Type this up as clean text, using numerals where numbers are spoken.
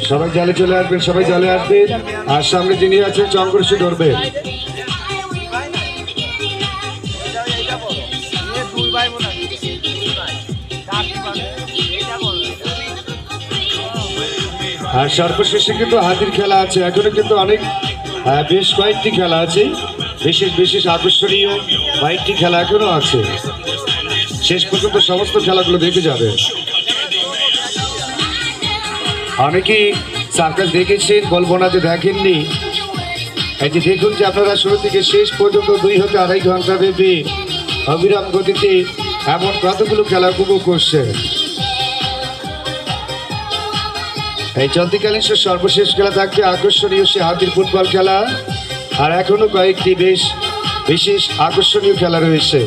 সবাই জালে চলে আসবেন, সবাই জালে আসবেন। আর সামনে যিনি আছেন চঙ্করশি ধরবে। আর সর্বশেষে কিন্তু হাতির খেলা আছে, এখনো কিন্তু অনেক বেশ কয়েকটি খেলা আছে, বিশেষ বিশেষ আকর্ষণীয় কয়েকটি খেলা এখনো আছে। শেষ পর্যন্ত সমস্ত খেলাগুলো দেখে যাবে। অনেকেই সার্কাস দেখেছেন, বলবো না যে দেখেননি। এই যে দেখুন যে আপনারা শুরু থেকে শেষ পর্যন্ত 2 থেকে 2.5 ঘন্টা ব্যাপী অবিরাম গতিতে এমন কতগুলো খেলা উপভোগ করছে। এই চলতিকালীন সর্বশেষ খেলা থাকবে আকর্ষণীয় সে হাতির ফুটবল খেলা। আর এখনো কয়েকটি বেশ বিশেষ আকর্ষণীয় খেলা রয়েছে।